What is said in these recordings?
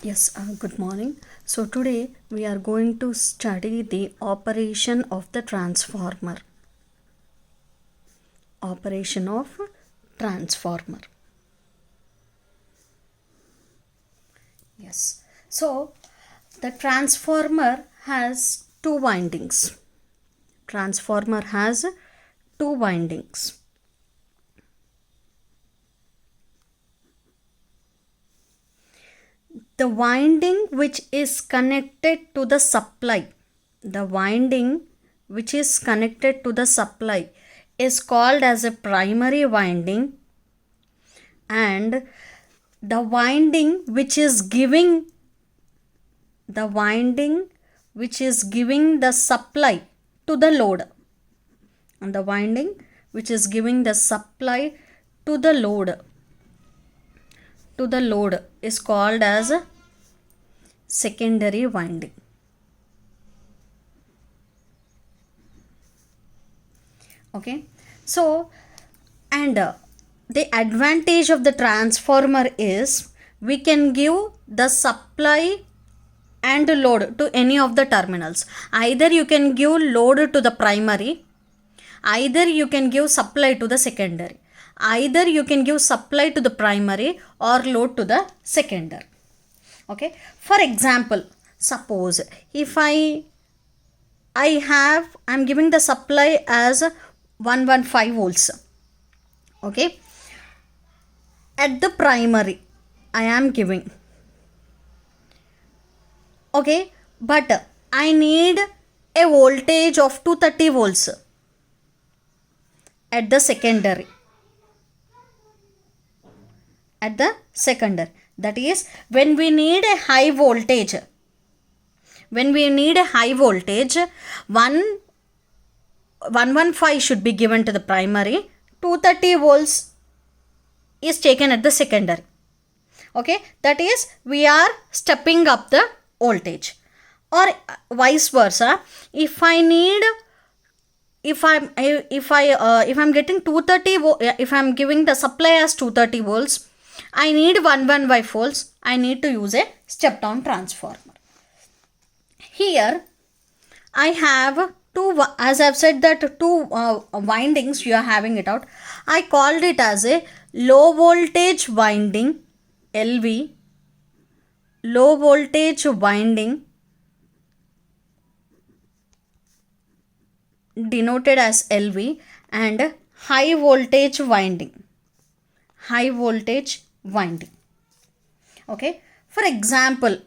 Yes, good morning. So today we are going to study the operation of the transformer. Operation of transformer. Yes. So the transformer has two windings. Transformer has two windings. The winding which is connected to the supply, the winding which is connected to the supply is called as a primary winding, and the winding which is giving the supply to the load, and the winding which is giving the supply to the load is called as a secondary winding. Okay, so and the advantage of the transformer is we can give the supply and load to any of the terminals. Either you can give load to the primary, either you can give supply to the secondary, either you can give supply to the primary or load to the secondary. Okay, for example, suppose if I'm giving the supply as 115 volts. Okay, at the primary I am giving. Okay, but I need a voltage of 230 volts at the secondary. That is, when we need a high voltage, 115 should be given to the primary, 230 volts is taken at the secondary. Okay, that is, we are stepping up the voltage. Or vice versa, if I'm getting 230 if I'm giving the supply as 230 volts, I need 115 volts, I need to use a step down transformer. Here I have two, as I've said that two windings, you are having it out. I called it as a low voltage winding, LV, low voltage winding denoted as LV, and high voltage winding. Okay, for example,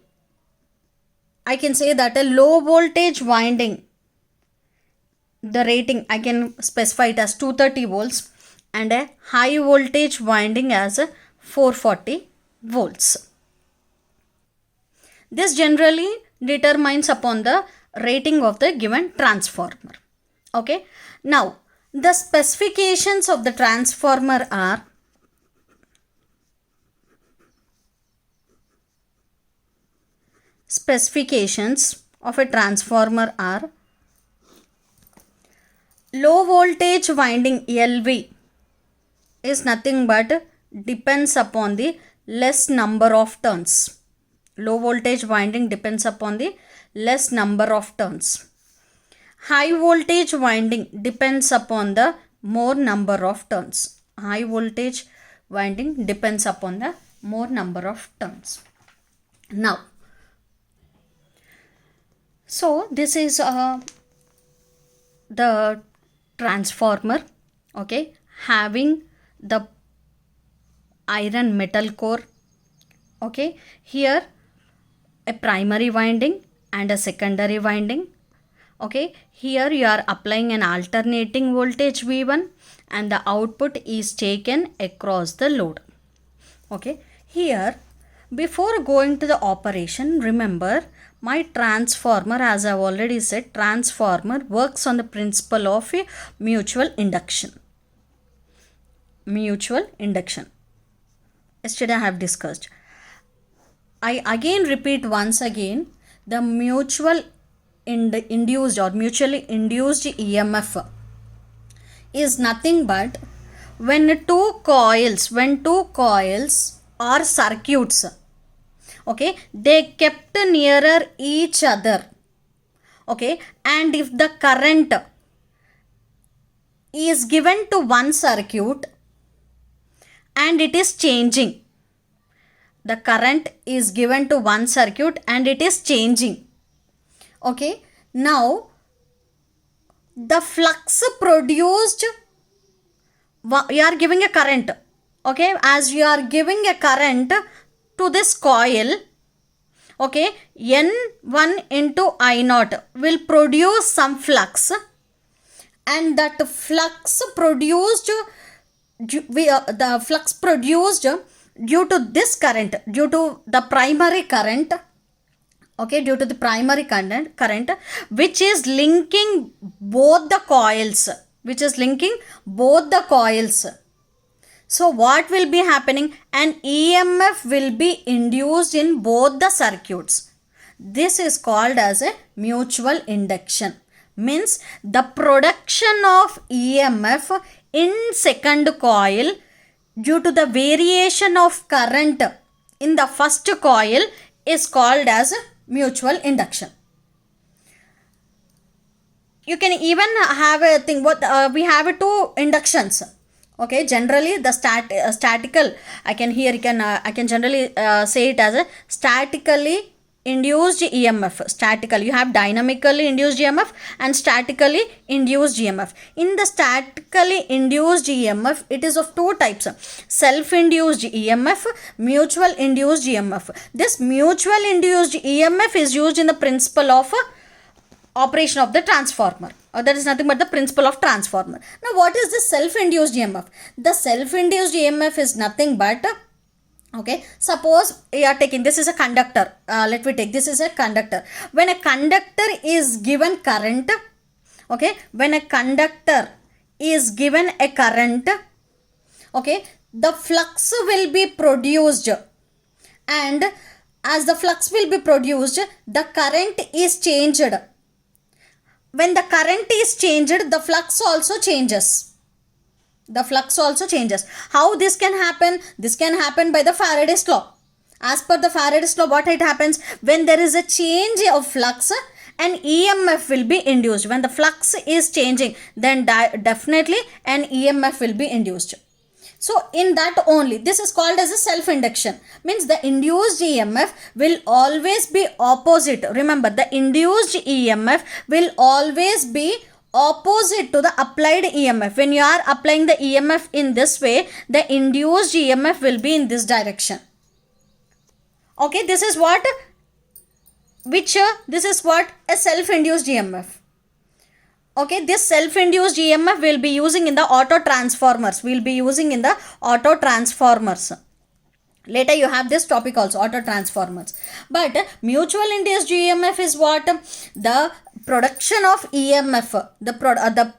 I can say that a low voltage winding, the rating I can specify it as 230 volts, and a high voltage winding as 440 volts. This generally determines upon the rating of the given transformer. Okay, now the specifications of the transformer are: low voltage winding, LV, is nothing but depends upon the less number of turns. Low voltage winding depends upon the less number of turns. High voltage winding depends upon the more number of turns. High voltage winding depends upon the more number of turns. Now, so this is the transformer, okay, having the iron metal core. Okay, here a primary winding and a secondary winding. Okay, here you are applying an alternating voltage V1 and the output is taken across the load. Okay, here before going to the operation, remember my transformer, as I have already said, transformer works on the principle of mutual induction. Yesterday I have discussed. I again repeat once again, the mutually induced EMF is nothing but when two coils or circuits Okay, they kept nearer each other. Okay, and if the current is given to one circuit and it is changing, the current is given to one circuit and it is changing. Okay, now the flux produced, you are giving a current. Okay, as you are giving a current to this coil, okay, N1 into I naught will produce some flux, and that flux produced, the flux produced due to this current, due to the primary current, okay, due to the primary current which is linking both the coils, So what will be happening? An EMF will be induced in both the circuits. This is called as a mutual induction. Means the production of EMF in second coil due to the variation of current in the first coil is called as mutual induction. You can even have a thing, we have two inductions. Okay, generally the statical, I can generally say it as a statically induced EMF. Statical, you have dynamically induced EMF and statically induced EMF. In the statically induced EMF, it is of two types: self-induced EMF, mutual induced EMF. This mutual induced EMF is used in the principle of operation of the transformer. That is nothing but the principle of transformer. Now, what is the self-induced EMF? The self-induced EMF is nothing but, okay, suppose you are taking, this is a conductor. Let me take, this is a conductor. When a conductor is given current, okay, when a conductor is given a current, okay, the flux will be produced, and as the flux will be produced, the current is changed. When the current is changed, the flux also changes. How this can happen? This can happen by the Faraday's law. As per the Faraday's law, what it happens? When there is a change of flux, an EMF will be induced. When the flux is changing, then definitely an EMF will be induced. So in that only, this is called as a self-induction. Means the induced EMF will always be opposite. Remember, the induced EMF will always be opposite to the applied EMF. When you are applying the EMF in this way, the induced EMF will be in this direction. Okay, this is what a self-induced EMF. Okay, this self-induced EMF will be using in the auto transformers. Later you have this topic also, auto transformers. But mutual induced EMF is what? The production of EMF, the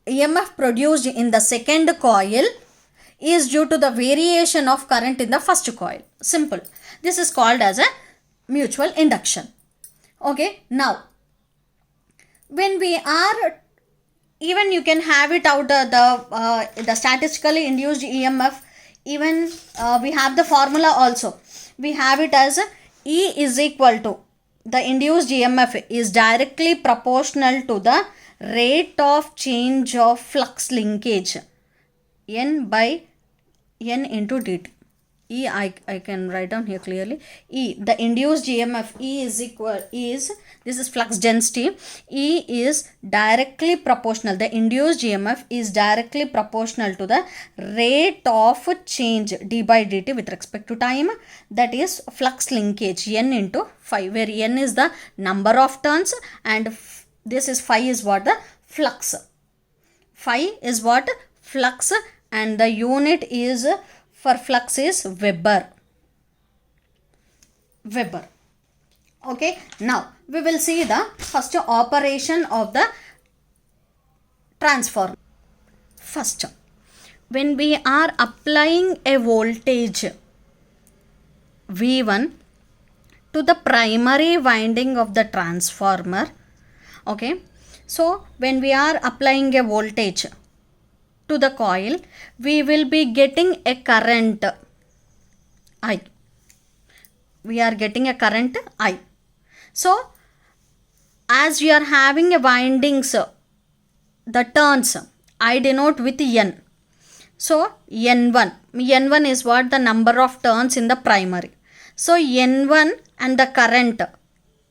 EMF produced in the second coil is due to the variation of current in the first coil. Simple. This is called as a mutual induction. Okay, now when we are, even you can have it out the statistically induced EMF, even we have the formula also. We have it as E is equal to, the induced EMF is directly proportional to the rate of change of flux linkage, N by N into dt. E, I can write down here clearly. E, the induced EMF, E is this is flux density. E is directly proportional. The induced EMF is directly proportional to the rate of change d by dt with respect to time. That is flux linkage, N into phi, where N is the number of turns and this is phi is what? The flux. Phi is what? Flux, and the unit is for flux is Weber. Okay, now we will see the first operation of the transformer. First, when we are applying a voltage V1 to the primary winding of the transformer, okay, so when we are applying a voltage to the coil, we will be getting a current I. we are getting a current I. So as we are having a windings, the turns I denote with N. So N1 is what? The number of turns in the primary. So N1 and the current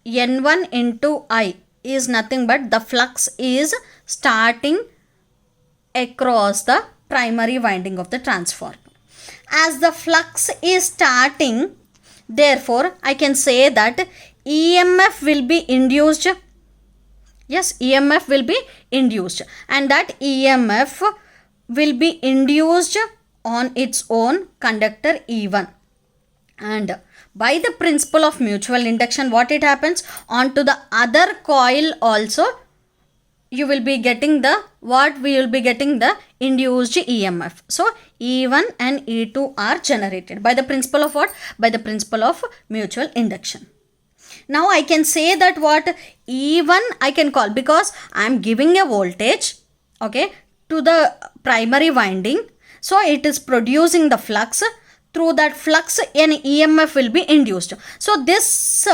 N1 into I is nothing but the flux is starting across the primary winding of the transformer. As the flux is starting, therefore I can say that EMF will be induced. Yes, EMF will be induced, and that EMF will be induced on its own conductor E1. And by the principle of mutual induction, what it happens? Onto the other coil also you will be getting the induced EMF. So E1 and E2 are generated by the principle of what? By the principle of mutual induction. Now I can say that what? E1 I can call, because I am giving a voltage, okay, to the primary winding. So it is producing the flux. Through that flux an EMF will be induced. So this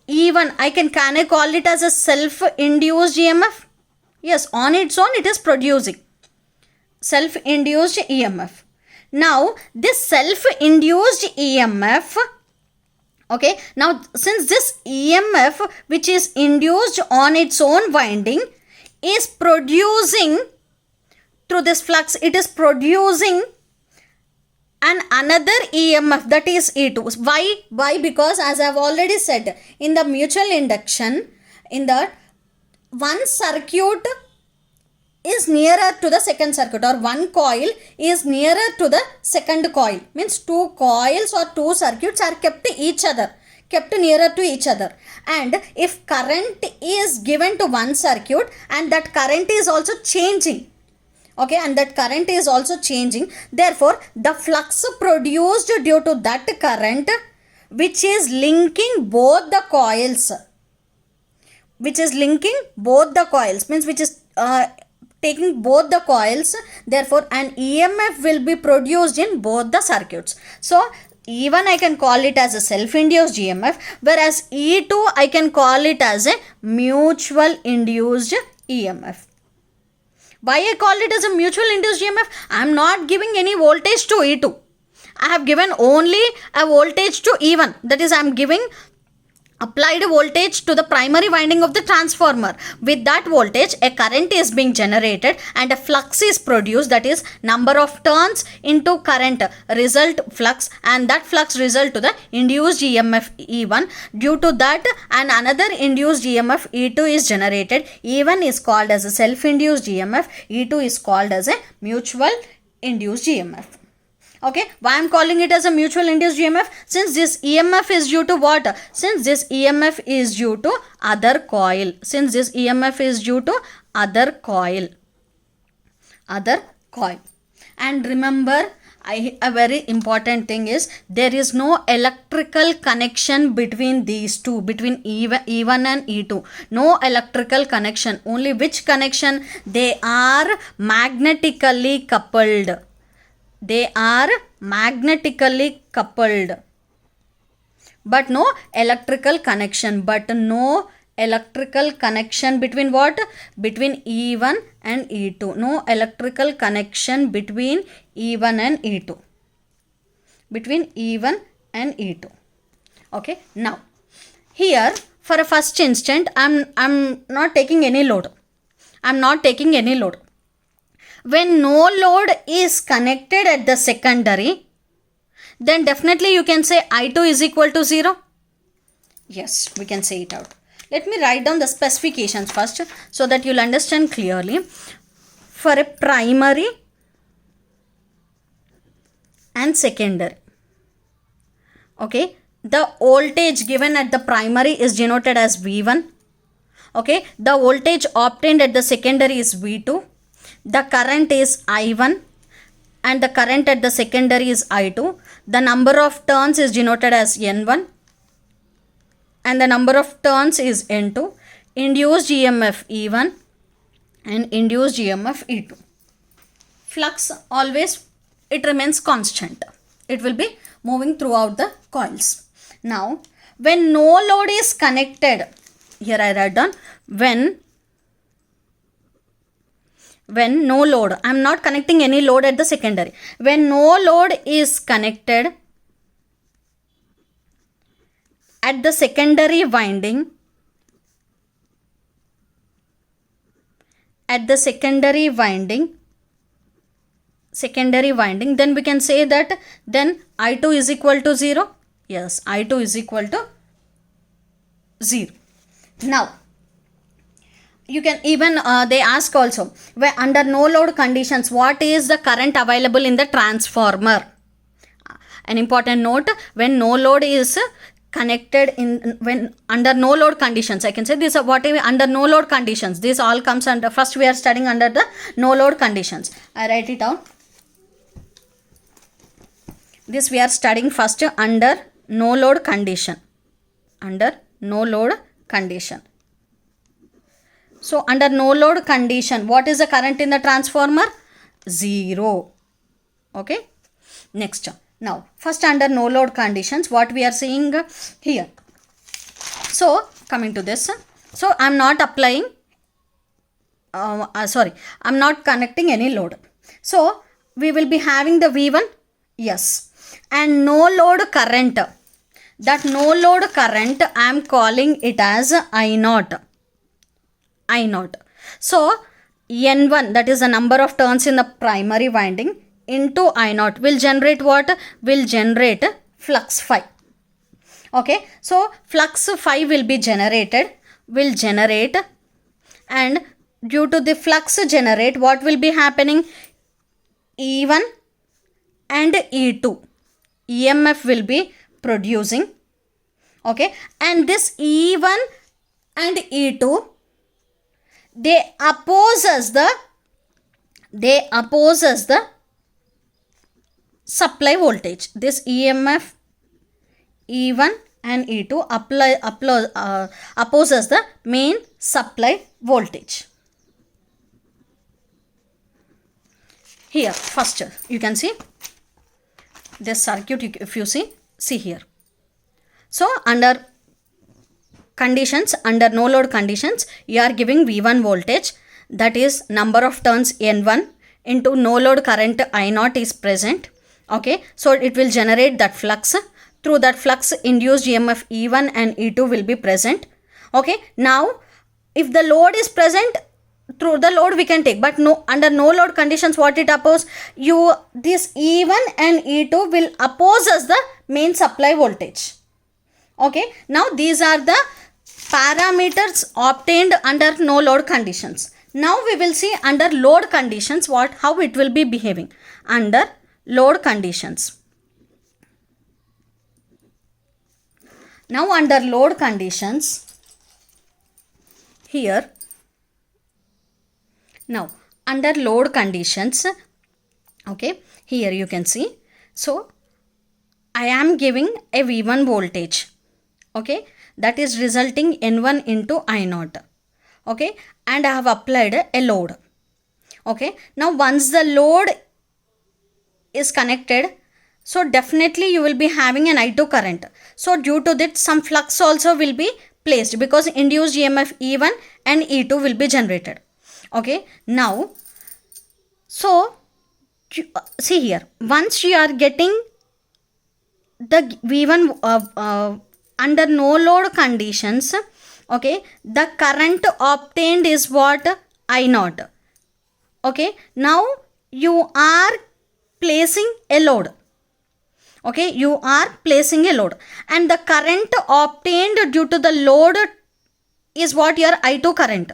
E1 can I call it as a self-induced EMF? Yes, on its own it is producing self-induced EMF. Now this self-induced EMF, okay, now since this EMF which is induced on its own winding is producing through this flux, it is producing another EMF, that is E2. Why? Because as I have already said, in the mutual induction, in the one circuit is nearer to the second circuit, or one coil is nearer to the second coil. Means two coils or two circuits are kept nearer to each other. And if current is given to one circuit and that current is also changing, okay, and that current is also changing, therefore the flux produced due to that current, which is linking both the coils, means which is taking both the coils, therefore an EMF will be produced in both the circuits. So E1 I can call it as a self-induced EMF, whereas E2 I can call it as a mutual induced EMF. Why I call it as a mutual induced EMF? I am not giving any voltage to E2. I have given only a voltage to E1. That is, I am giving applied voltage to the primary winding of the transformer. With that voltage, a current is being generated and a flux is produced, that is number of turns into current result flux, and that flux result to the induced EMF E1. Due to that, another induced EMF E2 is generated. E1 is called as a self-induced EMF, E2 is called as a mutual induced EMF. Okay, why I am calling it as a mutual induced EMF? Since this EMF is due to what? Since this EMF is due to other coil. And remember, a very important thing is, there is no electrical connection between these two, between E1 and E2. No electrical connection. Only which connection? They are magnetically coupled. But no electrical connection. Between what? Between E1 and E2. No electrical connection between E1 and E2. Okay, now here for a first instant I'm not taking any load. When no load is connected at the secondary, then definitely you can say I2 is equal to 0. Yes, we can say it out. Let me write down the specifications first so that you'll understand clearly. For a primary and secondary, okay, the voltage given at the primary is denoted as V1. Okay, the voltage obtained at the secondary is V2. The current is I1 and the current at the secondary is I2. The number of turns is denoted as N1 and the number of turns is N2. Induced EMF E1 and induced EMF E2. Flux always, it remains constant. It will be moving throughout the coils. Now, when no load is connected, here I write down when no load, I am not connecting any load at the secondary. When no load is connected at the secondary winding, then we can say that then I2 is equal to 0. Yes, I2 is equal to 0. Now, you can even, they ask also, where under no load conditions, what is the current available in the transformer? An important note, when no load is connected when under no load conditions, I can say this whatever under no load conditions, this all comes under, first we are studying under the no load conditions. I write it down. This we are studying first under no load condition. So under no load condition, what is the current in the transformer? 0. Okay. Next. Now, first under no load conditions, what we are seeing here. So, coming to this. So, I am not applying, I am not connecting any load. So, we will be having the V1, yes. And no load current. That no load current, I am calling it as I0. So, N1, that is the number of turns in the primary winding, into I0 will generate what? Will generate flux phi. Okay. So, flux phi will be generated, and due to the flux generate, what will be happening? E1 and E2. EMF will be producing. Okay. And this E1 and E2, they opposes the supply voltage. This EMF E1 and E2 opposes the main supply voltage. Here first you can see this circuit, if you see here. So under conditions, under no load conditions, you are giving V1 voltage, that is number of turns N1 into no load current I0 is present. Okay, so it will generate that flux. Through that flux, induced EMF E1 and E2 will be present. Okay, now if the load is present, through the load we can take, but no, under no load conditions, what it opposes? This E1 and E2 will oppose us the main supply voltage. Okay, now these are the parameters obtained under no load conditions. Now we will see under load conditions how it will be behaving under load conditions. Now under load conditions, here, now under load conditions, okay, here you can see. So I am giving a V1 voltage, okay, that is resulting N1 into I0, okay, and I have applied a load. Okay, now once the load is connected, so definitely you will be having an I2 current. So due to that, some flux also will be placed because induced EMF E1 and E2 will be generated. Okay, now, so see here, once you are getting the V1 under no load conditions, okay, the current obtained is what? I0. Okay, now you are placing a load. Okay, you are placing a load, and the current obtained due to the load is what? Your I2 current.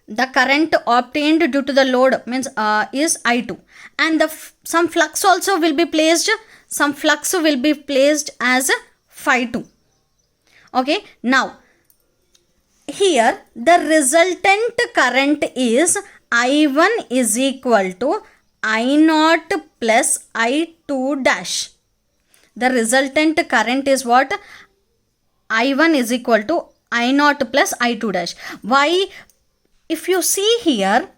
The current obtained due to the load means is I2, and some flux also will be placed. Some flux will be placed as phi 2. Okay, now here the resultant current is I1 is equal to I0 plus I2 dash. The resultant current is what? I1 is equal to I0 plus I2 dash. Why? If you see here,